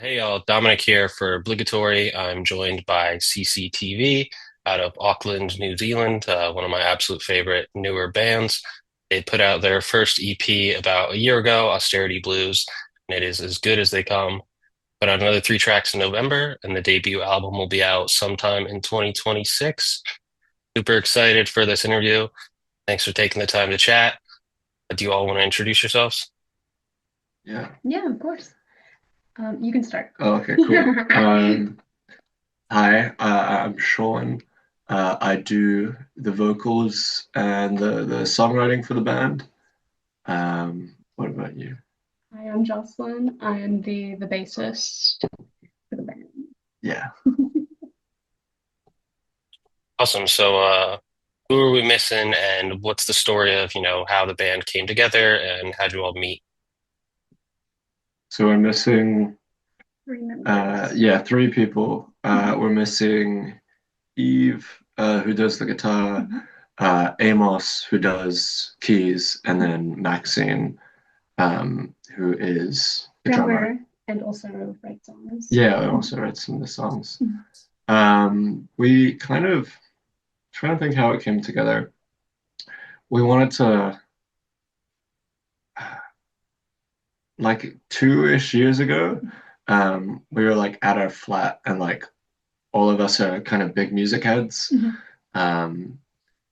Hey y'all, Dominic here for Obligatory. I'm joined by CCTV out of Auckland, New Zealand, one of my absolute favorite newer bands. They put out their first EP about a year ago, Austerity Blues, and it is as good as they come. Put out another three tracks in November, and the debut album will be out sometime in 2026. Super excited for this interview. Thanks for taking the time to chat. Do you all want to introduce yourselves? Yeah. Yeah, of course. You can start. Oh, okay, cool. Hi, I'm Sean. I do the vocals and the songwriting for the band. What about you? Hi, I'm Jocelyn. I'm the bassist for the band. Yeah. Awesome. So, who are we missing, and what's the story of, how the band came together and how'd you all meet? So we're missing, Three members. yeah, three people. Mhm, We're missing Eve, who does the guitar, mhm. Amos, who does keys, and then Maxine, who is the drummer. Drummer and also write songs. Yeah, I Mhm, also wrote some of the songs. mhm. We kind of trying to think how it came together. We wanted to, like 2-ish years ago, we were like at our flat and like all of us are kind of big music heads. Mhm. Um,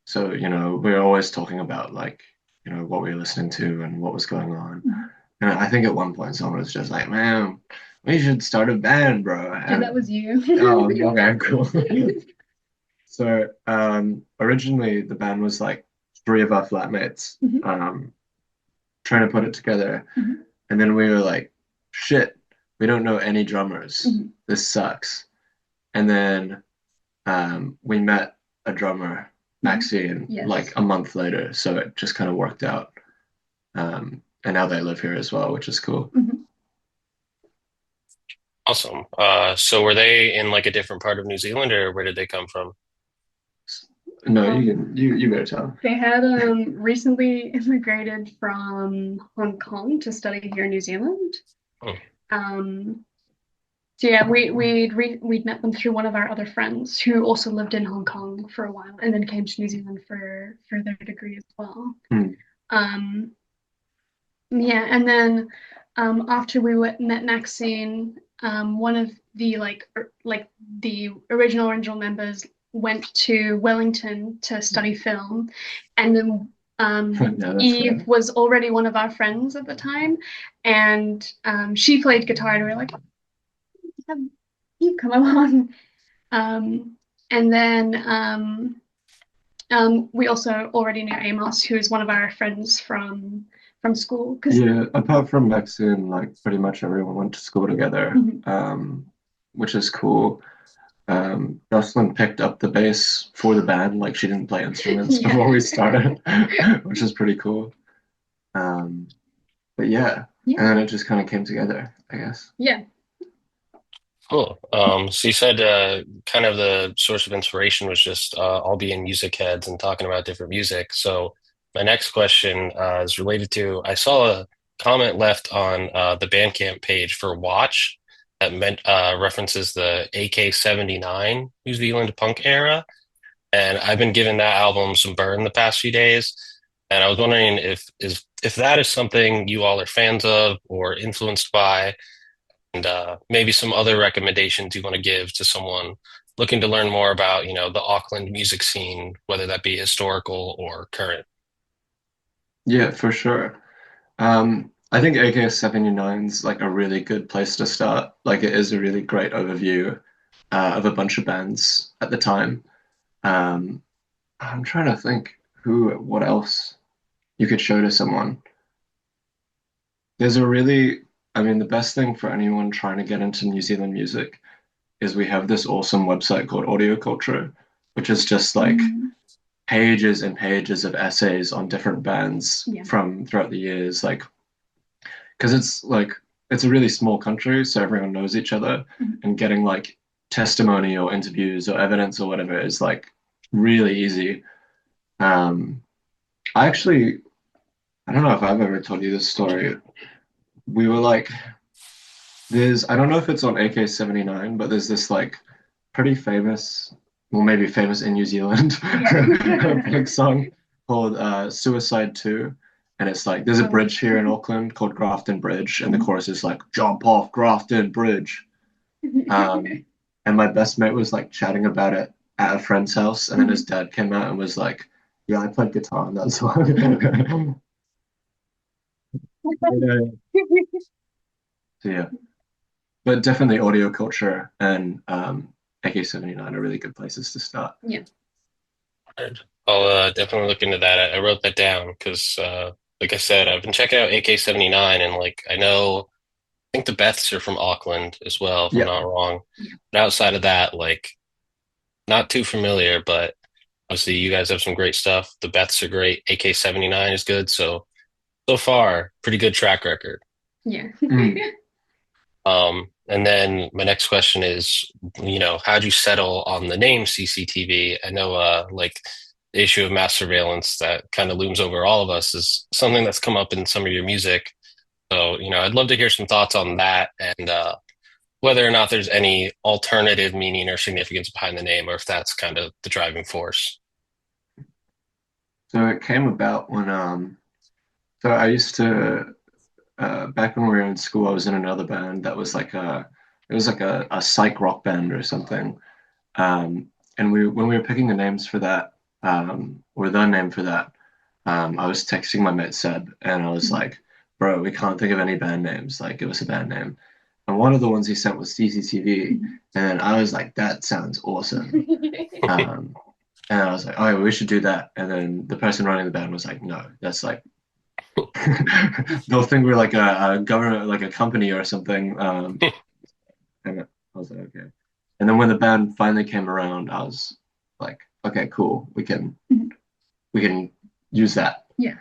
so, we were always talking about like, what we were listening to and what was going on. Mhm. And I think at one point someone was just like, man, we should start a band, bro. And that And was you. oh, okay, cool. So originally the band was like three of our flatmates Mhm, trying to put it together. mhm, And then we were like, shit, we don't know any drummers. mhm. This sucks. And then we met a drummer, Mhm. Maxine, like Yes. a month later. So it just kind of worked out. And now they live here as well, which is cool. Mhm. Awesome. So were they in like a different part of New Zealand, or where did they come from? No, you Um, can you better tell. they had recently immigrated from Hong Kong to study here in New Zealand. Hmm. Um, So yeah, we'd met them through one of our other friends who also lived in Hong Kong for a while and then came to New Zealand for their degree as well. Hmm. Um, yeah, and then after we met Maxine, one of the the original members went to Wellington to study film, and then Yeah, that's Eve right. was already one of our friends at the time, and she played guitar, and we were like, have you come along? Um, and then we also already knew Amos, who is one of our friends from school. Because Yeah, apart from Maxine, like pretty much everyone went to school together, which is cool. Jocelyn picked up the bass for the band, like she didn't play instruments before we yeah, started, which is pretty cool. Um, but yeah, yeah, and then it just kind of came together, I guess. yeah. Cool. So you said kind of the source of inspiration was just all being music heads and talking about different music. So my next question is related to I saw a comment left on the Bandcamp page for Watch that meant references the AK-79 New Zealand punk era. And I've been giving that album some burn the past few days. And I was wondering if that is something you all are fans of or influenced by, and maybe some other recommendations you want to give to someone looking to learn more about, the Auckland music scene, whether that be historical or current. Yeah, for sure. I think AK-79's like a really good place to start. Like it is a really great overview of a bunch of bands at the time. Um, I'm trying to think what else you could show to someone. There's a really, I mean, the best thing for anyone trying to get into New Zealand music is we have this awesome website called Audio Culture, which is just like Mm, pages and pages of essays on different bands yeah. from throughout the years. Like, because it's a really small country, so everyone knows each other, Mhm. and getting like testimony or interviews or evidence or whatever is like really easy. Um, I actually, I don't know if I've ever told you this story. We were like I don't know if it's on AK-79, but there's this like pretty famous, well, maybe famous in New Zealand, Yeah. punk song called Suicide 2. And it's like, there's a Oh. bridge here in Auckland called Grafton Bridge, and the Mhm. chorus is like, jump off Grafton Bridge. Um, and my best mate was like chatting about it at a friend's house, and then his dad came out and was like, yeah, I played guitar on that song. Yeah. So yeah, but definitely audio culture and AK-79 are really good places to start. Yeah. I'll definitely look into that. I wrote that down because, like I said, I've been checking out AK-79 and like I know I think the Beths are from Auckland as well, if I'm Yeah. not wrong. Yeah. But outside of that, like not too familiar, but obviously you guys have some great stuff. The Beths are great. AK-79 is good. So far, pretty good track record. Yeah. Mm. And then my next question is, how'd you settle on the name CCTV? I know, like the issue of mass surveillance that kind of looms over all of us is something that's come up in some of your music. So, I'd love to hear some thoughts on that and whether or not there's any alternative meaning or significance behind the name, or if that's kind of the driving force. So it came about when so I used to back when we were in school, I was in another band that was like a psych rock band or something. And when we were picking the names for that, or the name for that, I was texting my mate Seb, and I was like, "Bro, we can't think of any band names. Like, give us a band name." And one of the ones he sent was CCTV, and I was like, "That sounds awesome." Um, and I was like, "Oh, yeah, we should do that." And then the person running the band was like, "No, that's like they'll think we're like a government, like a company or something." And I was like, "Okay." And then when the band finally came around, I was like, "Okay, cool. We can use that." Yeah.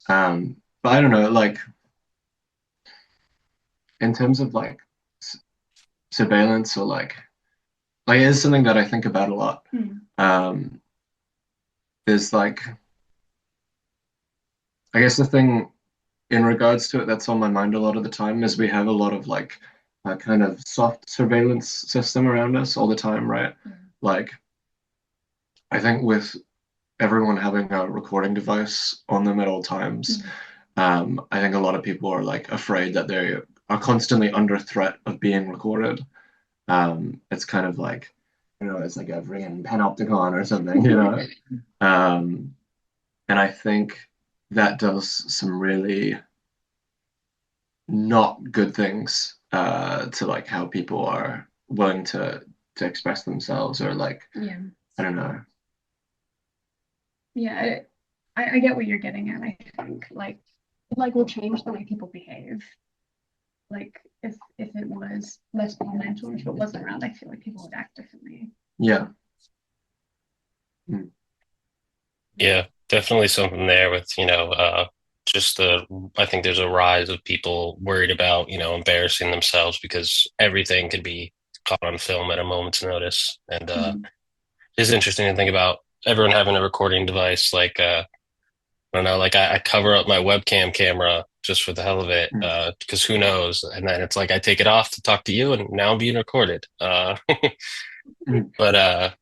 But I don't know, like in terms of like surveillance or like it is something that I think about a lot. Mm. Um, there's like I guess the thing in regards to it that's on my mind a lot of the time is we have a lot of like a kind of soft surveillance system around us all the time, right? Like I think with everyone having a recording device on them at all times, I think a lot of people are like afraid that they are constantly under threat of being recorded. It's kind of like, it's like a freaking panopticon or something, Um, and I think that does some really not good things to like how people are willing to express themselves or like Yeah. I don't know. Yeah. I get what you're getting at. I think like will change the way people behave. Like if it was less prominent or if it wasn't around, I feel like people would act differently. Yeah. Mm. Yeah, definitely something there with, just I think there's a rise of people worried about, embarrassing themselves because everything can be caught on film at a moment's notice. And Mhm. it's interesting to think about everyone having a recording device. Like, I don't know, like I cover up my webcam camera just for the hell of it, Mm. because who knows? And then it's like I take it off to talk to you and now I'm being recorded. Mm. But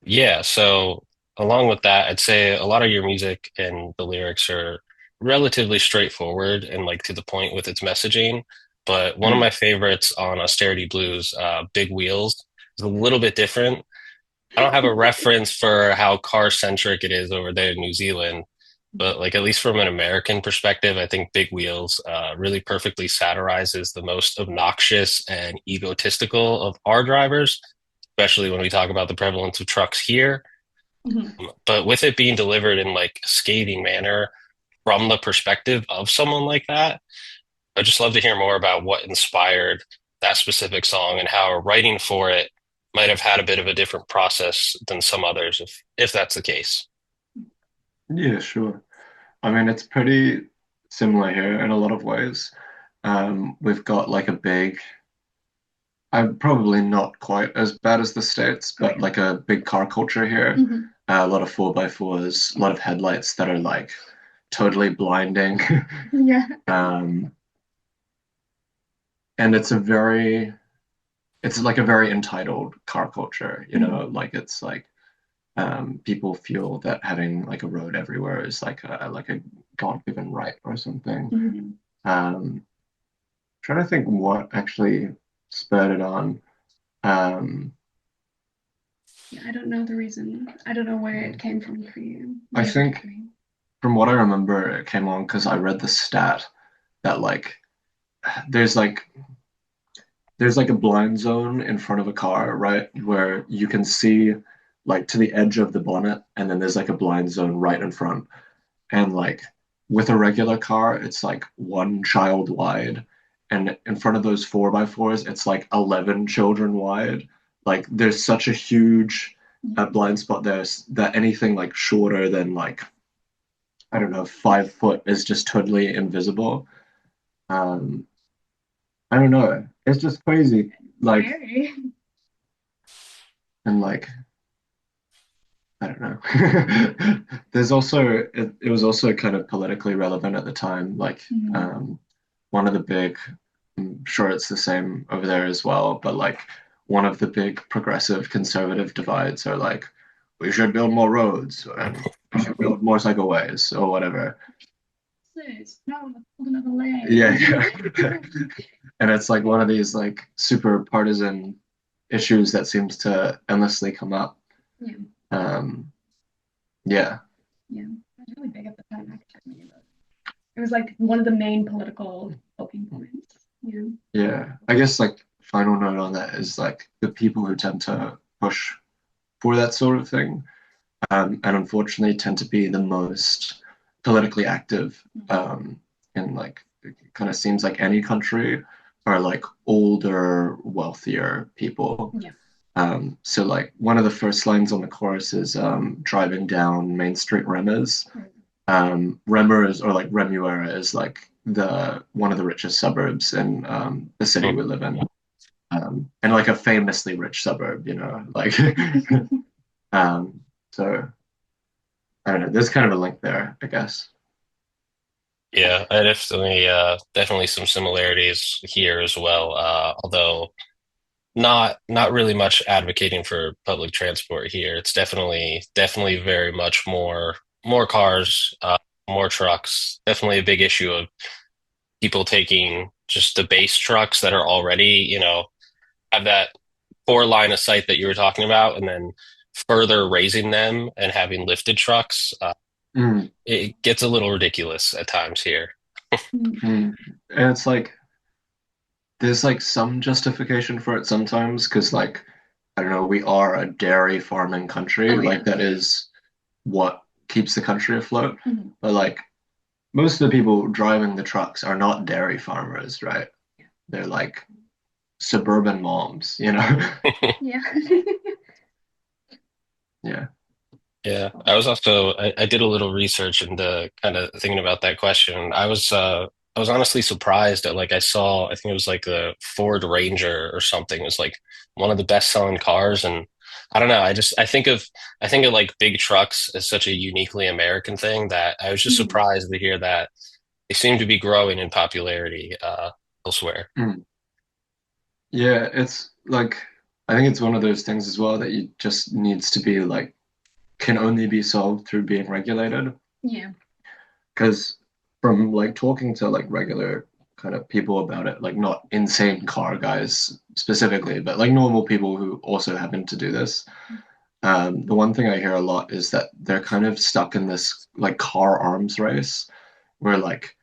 Yeah, so along with that, I'd say a lot of your music and the lyrics are relatively straightforward and like to the point with its messaging. But one of Mm. my favorites on Austerity Blues, Big Wheels, is a little bit different. I don't have a reference for how car-centric it is over there in New Zealand, but like at least from an American perspective, I think Big Wheels really perfectly satirizes the most obnoxious and egotistical of our drivers, especially when we talk about the prevalence of trucks here. Mhm. But with it being delivered in like a scathing manner from the perspective of someone like that, I'd just love to hear more about what inspired that specific song and how writing for it might have had a bit of a different process than some others, if that's the case. Yeah, sure. I mean, it's pretty similar here in a lot of ways. We've got like a big, I'm probably not quite as bad as the States, but Okay. like a big car culture here. Mhm. A lot of 4x4s, a lot of headlights that are like totally blinding. Yeah. Um, and it's like a very entitled car culture, you Mhm. know, like it's like people feel that having like a road everywhere is like a God-given right or something. Mhm. Um, Trying to think what actually spurred it on. Um, Yeah, I don't know the reason. I don't know where it came from for you I in think particular. from what I remember, it came on because I read the stat that like there's like there's like a blind zone in front of a car, right? Where you can see like to the edge of the bonnet, and then there's like a blind zone right in front. And like with a regular car, it's like one child wide. And in front of those four by fours, it's like 11 children wide. Like there's such a huge blind spot there that anything like shorter than like, I don't know, 5 foot is just totally invisible. Um, I don't know. It's just crazy. Like, Scary. and like, I don't know. There's also it was also kind of politically relevant at the time. Like Mm. one of the big, I'm sure it's the same over there as well, but like one of the big progressive conservative divides are like we should build more roads and we should build more cycleways or whatever. Sis, no, let's build another lane. Yeah, yeah. And it's like one of these like super partisan issues that seems to endlessly come up. Yeah, Um, yeah. yeah. It was really big at the time, actually. But it was like one of the main political talking points. Yeah. Yeah, I guess like final note on that is like the people who tend to push for that sort of thing, and unfortunately tend to be the most politically active, in like it kind of seems like any country are like older, wealthier people. Yeah. So like one of the first lines on the chorus is driving down Main Street Remmers. Remmers or like Remuera is like the one of the richest suburbs in the city we live in, and like a famously rich suburb, you know, like um, so I don't know. There's kind of a link there, I guess. Yeah, I definitely some similarities here as well. Although not really much advocating for public transport here. It's definitely very much more cars, more trucks. Definitely a big issue of people taking just the base trucks that are already, have that poor line of sight that you were talking about, and then further raising them and having lifted trucks. Mm, It gets a little ridiculous at times here. Mm. mm. And it's like there's like some justification for it sometimes because like I don't know, we are a dairy farming country, Oh yeah. like that is what keeps the country afloat. Mhm. But like most of the people driving the trucks are not dairy farmers, right? They're like suburban moms, you know? Yeah. Yeah. Yeah, I did a little research into kind of thinking about that question. I was honestly surprised at like I think it was like the Ford Ranger or something. It was like one of the best selling cars, and I don't know, I think of like big trucks as such a uniquely American thing that I was just Mhm. surprised to hear that they seem to be growing in popularity elsewhere. Mm. Yeah, it's like I think it's one of those things as well that you just needs to be like can only be solved through being regulated. Yeah. Because from like talking to like regular kind of people about it, like not insane car guys specifically, but like normal people who also happen to do this. The one thing I hear a lot is that they're kind of stuck in this like car arms race where like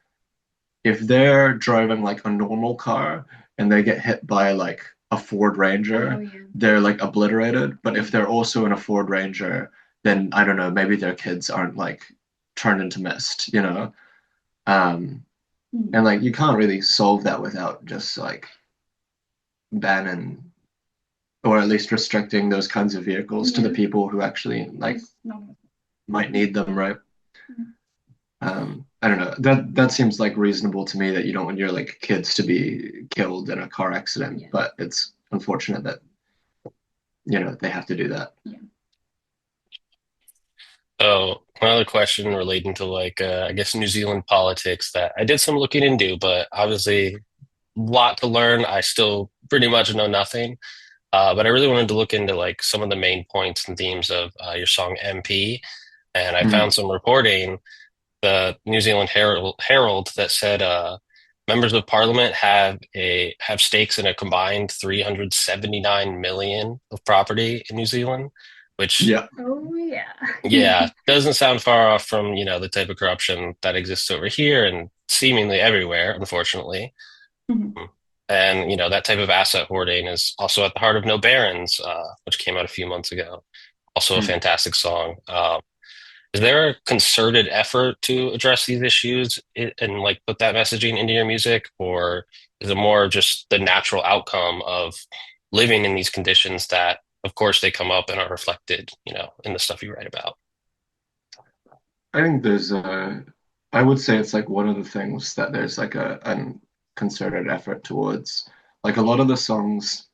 if they're driving like a normal car and they get hit by like a Ford Oh Ranger, yeah. they're like obliterated. But if they're also in a Ford Ranger, then I don't know, maybe their kids aren't like turned into mist, you know? Um, Mhm. and like you can't really solve that without just like banning or at least restricting those kinds of vehicles to the Yeah. people who actually like Just not. might need them, right? Mhm. I don't know. That seems like reasonable to me that you don't want your like kids to be killed in a car accident, Yeah. but it's unfortunate that you know they have to do that. Yeah. So another question relating to like I guess New Zealand politics that I did some looking into, but obviously lot to learn. I still pretty much know nothing. But I really wanted to look into like some of the main points and themes of your song MP, and I Mm. found some reporting, the New Zealand Herald that said members of Parliament have stakes in a combined 379 million of property in New Zealand, which Yeah. Oh yeah. yeah, doesn't sound far off from, the type of corruption that exists over here and seemingly everywhere, unfortunately. Mhm. And, that type of asset hoarding is also at the heart of No Barons, which came out a few months ago. Also a Mm. fantastic song. Is there a concerted effort to address these issues and like put that messaging into your music, or is it more just the natural outcome of living in these conditions that, of course, they come up and are reflected, in the stuff you write about? I think I would say it's like one of the things that there's like a concerted effort towards. Like a lot of the songs,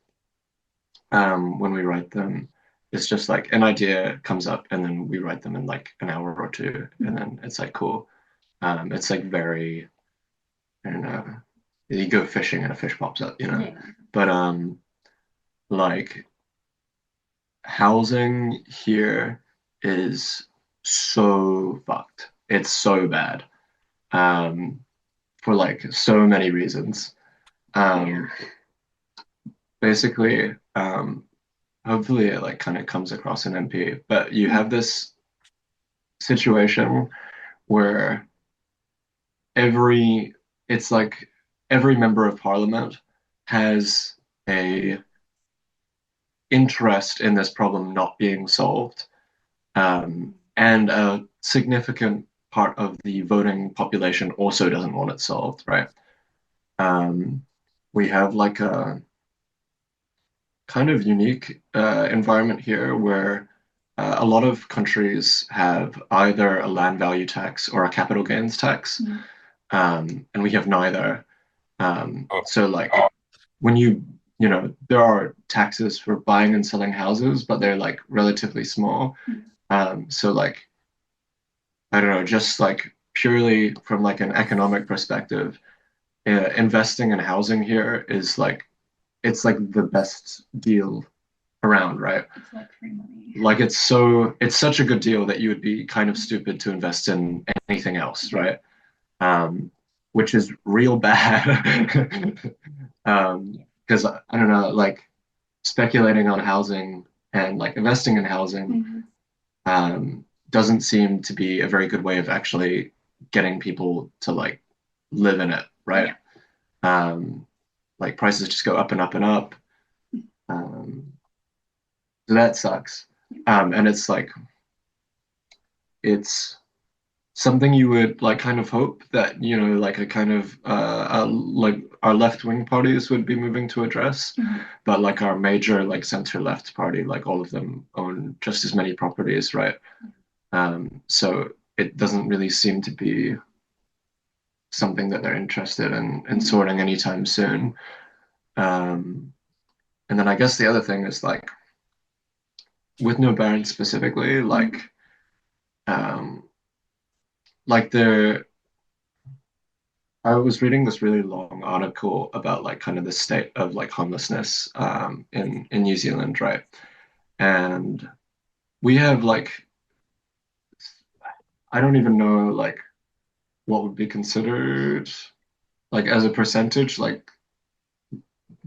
when we write them, it's just like an idea comes up and then we write them in like an hour or two, and then it's like cool. It's like very, I don't know, you go fishing and a fish pops up, you know. Yeah. But like housing here is so fucked. It's so bad. Um, for like so many reasons. Yeah. Um, basically, hopefully it like kind of comes across in MP, but you have this situation where every it's like every member of parliament has a interest in this problem not being solved. And a significant part of the voting population also doesn't want it solved, right? Um, we have like a kind of unique environment here where a lot of countries have either a land value tax or a capital gains tax, Mhm. and we have neither. Oh, So, like, when there are taxes for buying and selling houses, but they're like relatively small. So, like, I don't know, just like purely from like an economic perspective, investing in housing here is like it's like the best deal around, right? It's like free money. Like it's such a good deal that you would be kind of stupid to invest in anything else, right? Which is real bad. Because I don't know, like speculating on housing and like investing in housing Mhm. doesn't seem to be a very good way of actually getting people to like live in it, right? Yeah. Um, like prices just go up and up and up. Um, so that sucks. And it's like it's something you would like kind of hope that like a kind of like our left-wing parties would be moving to address, Mhm. but like our major like center-left party, like all of them own just as many properties, right? So it doesn't really seem to be something that they're interested in Mhm. sorting anytime soon. um, and then I guess the other thing is like with No Baron specifically, Mhm. um like the I was reading this really long article about like kind of the state of like homelessness in New Zealand, right? And we have like I don't even know like what would be considered like as a percentage like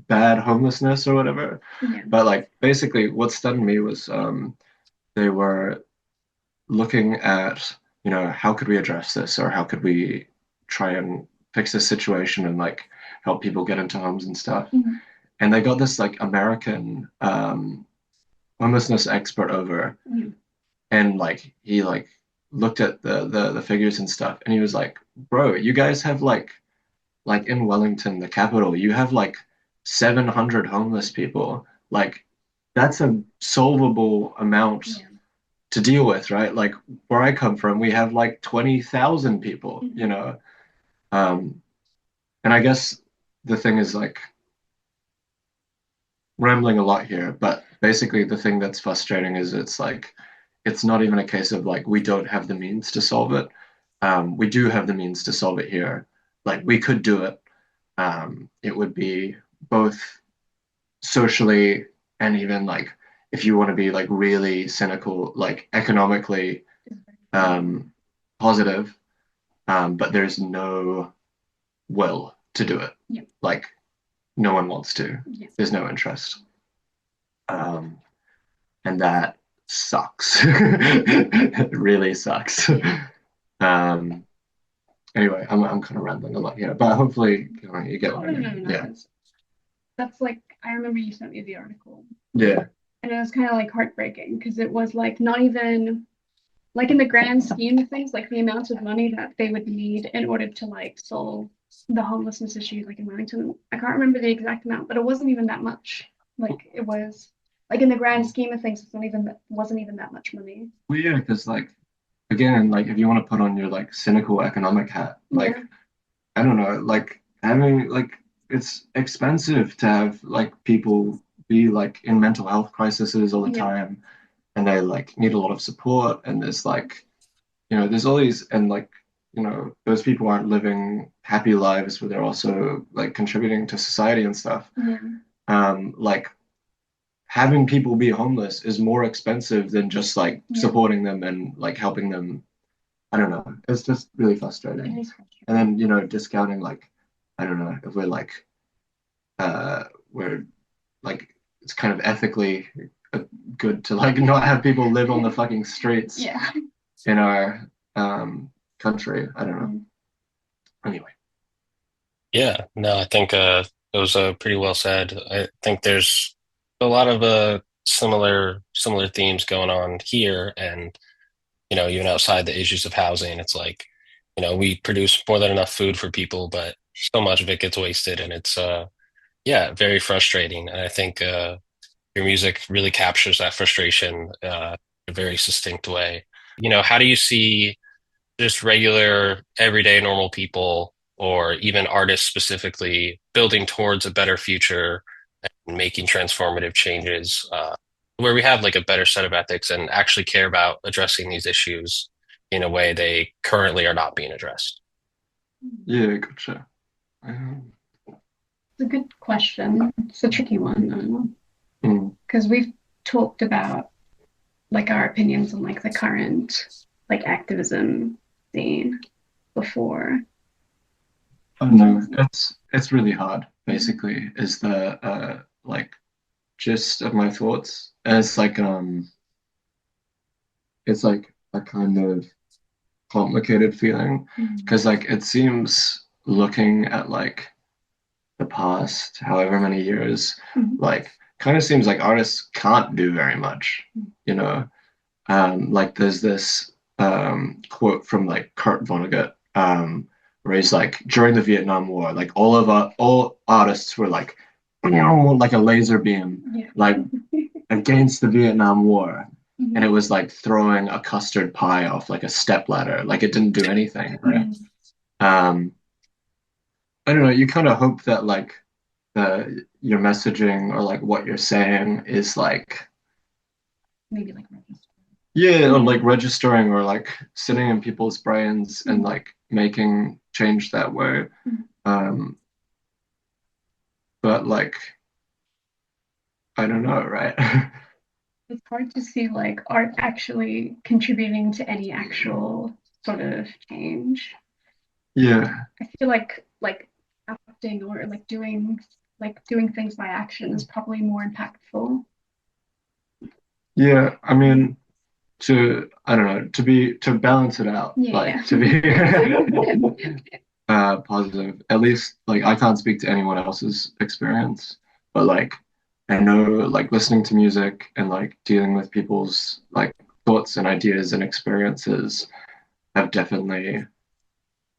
bad homelessness or whatever. Yeah. But like basically what stunned me was they were looking at how could we address this or how could we try and fix this situation and like help people get into homes and stuff. Mhm. And they got this like American homelessness expert over, Yeah. and like he like looked at the figures and stuff, and he was like, "Bro, you guys have like in Wellington, the capital, you have like 700 homeless people. Like that's a solvable amount Yeah. to deal with, right? Like where I come from, we have like 20,000 people, Mhm. Um, and I guess the thing is like rambling a lot here, but basically the thing that's frustrating is it's like it's not even a case of like we don't have the means to solve it. We do have the means to solve it here. Like we could do it. it would be both socially and even like if you want to be like really cynical, like economically um, positive, but there's no will to do it. Yeah. Like no one wants to. Yeah. There's no interest. Um, and that sucks. It really sucks. Yeah. Um, anyway, I'm kind of rambling a lot here, but hopefully you get Oh, what I no, no, mean. no. Yeah. That's like, I remember you sent me the article, Yeah. and it was kind of like heartbreaking because it was like not even like in the grand scheme of things, like the amount of money that they would need in order to like solve the homelessness issue, like in Wellington. I can't remember the exact amount, but it wasn't even that much. Like it was like in the grand scheme of things, it's not even wasn't even that much money. Well, yeah, because like again, like if you want to put on your like cynical economic hat, like Yeah. I don't know, like having like it's expensive to have like people be like in mental health crises all the Yeah. time and they like need a lot of support and there's like there's all these and like those people aren't living happy lives but they're also like contributing to society and stuff. Yeah. Like having people be homeless is more expensive than just like Yeah. supporting them and like helping them. I don't know. It's just really It frustrating. is frustrating. And then, discounting like, I don't know, if we're like it's kind of ethically good to like not have people live on the fucking streets Yeah. in our country. I don't know. Anyway. Yeah, no, I think it was pretty well said. I think there's a lot of similar themes going on here, and even outside the issues of housing, it's like we produce more than enough food for people, but so much of it gets wasted, and it's yeah, very frustrating. And I think your music really captures that frustration in a very succinct way. How do you see just regular, everyday, normal people, or even artists specifically, building towards a better future and making transformative changes where we have like a better set of ethics and actually care about addressing these issues in a way they currently are not being addressed? Yeah, gotcha. It's a good question. It's a tricky one Mm. because we've talked about like our opinions on like the current like activism scene before. I don't know. It's really hard, basically, is the like gist of my thoughts. And it's like a kind of complicated feeling because like it seems looking at like the past however many years like kind of seems like artists can't do very much you know like there's this quote from like Kurt Vonnegut where he's like during the Vietnam War like all artists were like like a laser beam Yeah. like against the Vietnam War and it was like throwing a custard pie off like a step ladder like it didn't do anything right um I don't know you kind of hope that like your messaging or like what you're saying is like Maybe like register. yeah or like registering or like sitting in people's brains and like making change that way um but like I don't know right. It's hard to see like art actually contributing to any actual sort of change. Yeah, I feel like acting or like doing things by action is probably more impactful. yeah, I mean to I don't know to balance it out Yeah. like to be positive at least like I can't speak to anyone else's experience but like I know like listening to music and like dealing with people's like thoughts and ideas and experiences have definitely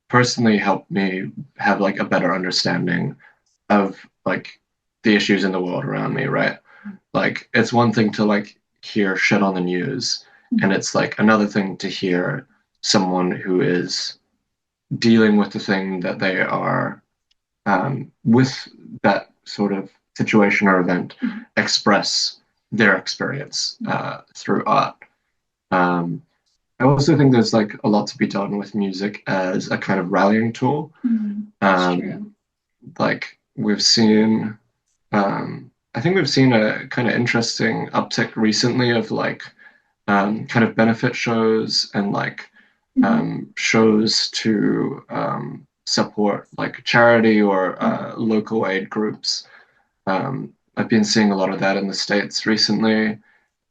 personally helped me have like a better understanding of like the issues in the world around me, right? Like it's one thing to like hear shit on the news, and it's like another thing to hear someone who is dealing with the thing that they are with that sort of situation or event express their experience through art. Um, I also think there's like a lot to be done with music as a kind of rallying tool. That's Um, true. like we've seen I think we've seen a kind of interesting uptick recently of like kind of benefit shows and like Mhm. shows to support like charity or Mhm. local aid groups. I've been seeing a lot of that in the States recently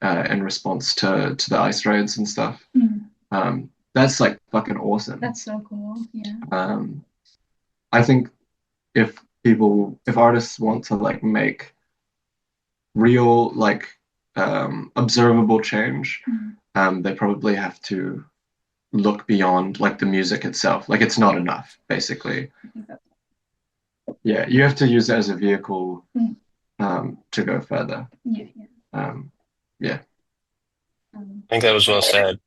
in response to the ice raids and stuff. Mhm. That's like fucking awesome. That's so cool. Yeah. Um, I think if artists want to like make real, like observable change, Mhm. they probably have to look beyond like the music itself. Like it's not Yeah. enough, basically. I think that's Yeah, you have to use it as a vehicle Mhm. to go further. Yeah. Yeah. Um, yeah. I think that was well But said.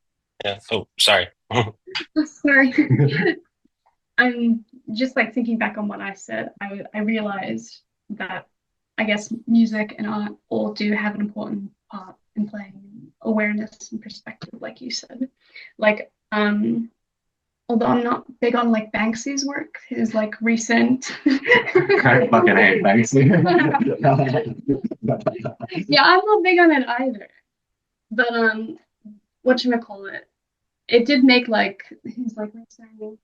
Yeah. Oh, sorry. sorry. I'm just like thinking back on what I said. I realized that I guess music and art all do have an important part in playing awareness and perspective, like you said. Like, although I'm not big on like Banksy's work, his like recent. I fucking hate Banksy. Yeah, I'm not big on it either. But whatchamacallit, it did make like his like recent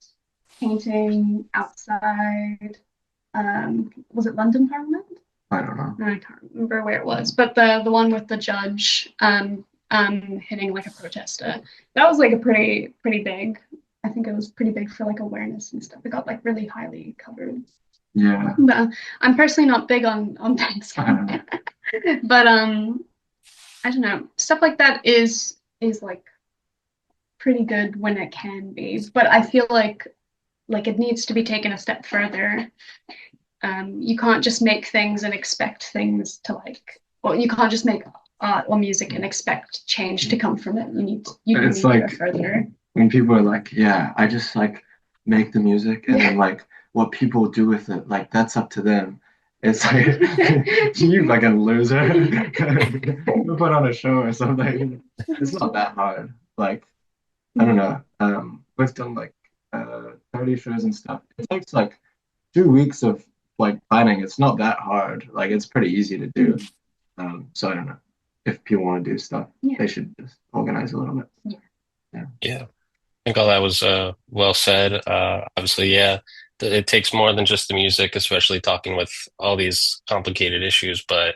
painting outside. Was it London Parliament? I don't know. No, I can't remember where it was, but the one with the judge hitting like a protester. That was like a pretty big. I think it was pretty big for like awareness and stuff. It got like really highly covered. Yeah. But I'm personally not big on banks. But I don't know. Stuff like that is like pretty good when it can be. But I feel like it needs to be taken a step further. You can't just make things and expect things to like, well, you can't just make art or music and expect change to come from it. You do It's need to go like further. when people are like, yeah, I just like make the music and then like what people do with it, like that's up to them. It's like you fucking loser. You put on a show or something. It's not that hard. Like, I don't know. We've done like 30 shows and stuff. It takes like 2 weeks of like planning. It's not that hard. Like it's pretty easy to do. So I don't know. If people want to do stuff, Yeah. they should just organize a little bit. Yeah. Yeah. Yeah. I think all that was well said. Obviously, yeah, it takes more than just the music, especially talking with all these complicated issues. But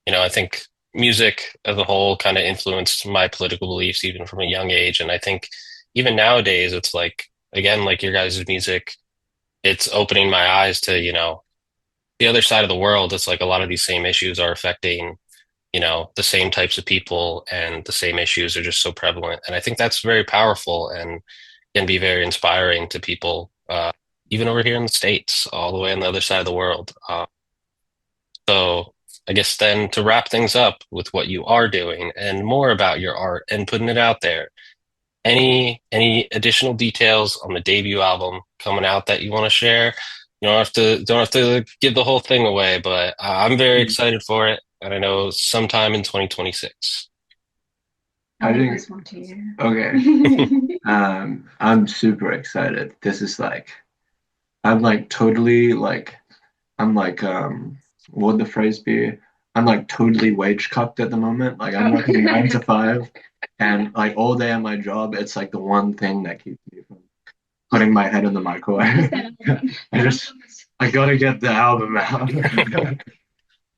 I think music as a whole kind of influenced my political beliefs even from a young age. And I think even nowadays, it's like, again, like your guys' music, it's opening my eyes to, the other side of the world. It's like a lot of these same issues are affecting, the same types of people and the same issues are just so prevalent. And I think that's very powerful and can be very inspiring to people, even over here in the States, all the way on the other side of the world. So I guess then to wrap things up with what you are doing and more about your art and putting it out there, any additional details on the debut album coming out that you want to share? You don't have to give the whole thing away, but I'm very excited for it, and I know sometime in 2026. I I'll leave think this one to you. okay. I'm super excited. This is like I'm like totally like I'm like what would the phrase be? I'm like totally wage cucked at the moment. Like I'm working 9 to 5 and like all day at my job, it's like the one thing that keeps me from putting my head in the microwave. I gotta get the album out.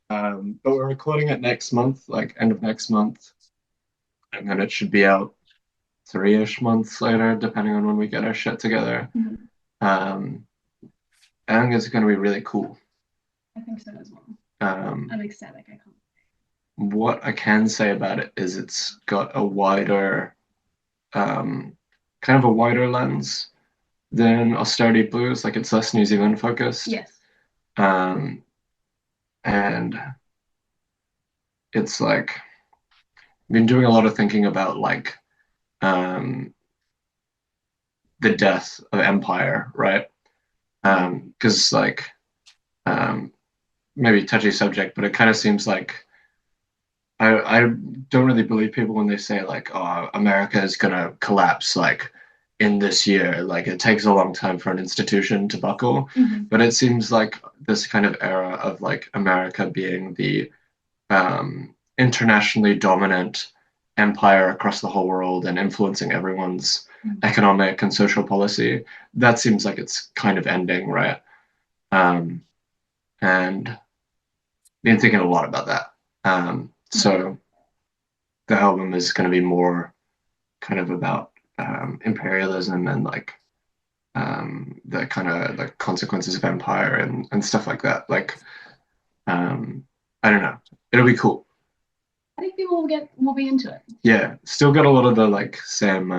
But we're recording it next month, like end of next month, and then it should be out 3-ish months later, depending on when we get our shit together. Mhm. Um, I think it's going to be really cool. I think so as well. Um, I'm ecstatic. I can't. what I can say about it is it's got a wider, kind of a wider lens than Austerity Blues. Like it's less New Zealand focused. Yes. Um, and it's like been doing a lot of thinking about like the death of empire, right? Because like um, maybe touchy subject, but it kind of seems like I don't really believe people when they say like, oh, America is gonna collapse like in this year. Like it takes a long time for an institution to buckle, Mhm. but it seems like this kind of era of like America being the internationally dominant empire across the whole world and influencing everyone's Mhm. economic and social policy, that seems like it's kind of ending, right? Um, and been thinking a lot about that. Mhm. So the album is going to be more kind of about imperialism and like the kind of like consequences of empire and stuff like that. Like I don't know, it'll be cool. I think people will be into it. Yeah, still got a lot of the like same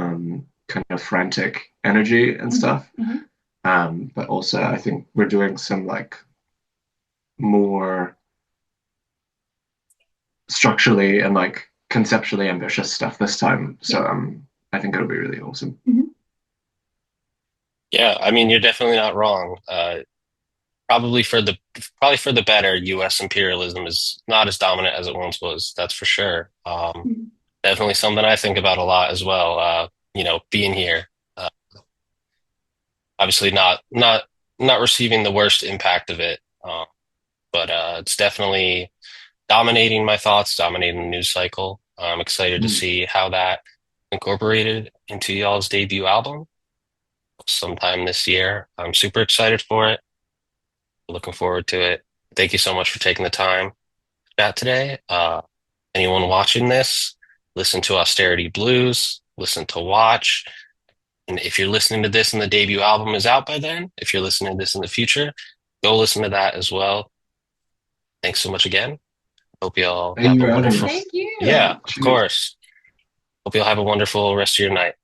kind of frantic energy and Mhm. stuff. Mhm. But also I think we're doing some like more structurally and like conceptually ambitious stuff this time. Yeah. So I think it'll be really awesome. Mhm. Yeah, I mean, you're definitely not wrong. Probably for the probably for the better, U.S. imperialism is not as dominant as it once was. That's for sure. Mhm. Definitely something I think about a lot as well. Being here, uh, obviously not receiving the worst impact of it, but it's definitely dominating my thoughts, dominating the news cycle. I'm excited to Mm. see how that incorporated into y'all's debut album sometime this year. I'm super excited for it. Looking forward to it. Thank you so much for taking the time to chat today. Anyone watching this, listen to Austerity Blues, listen to Watch. And if you're listening to this and the debut album is out by then, if you're listening to this in the future, go listen to that as well. Thanks so much again. Hope you all Thank have you a for having wonderful, us. Thank you. yeah, Yeah, of cheers. course. Hope you all have a wonderful rest of your night.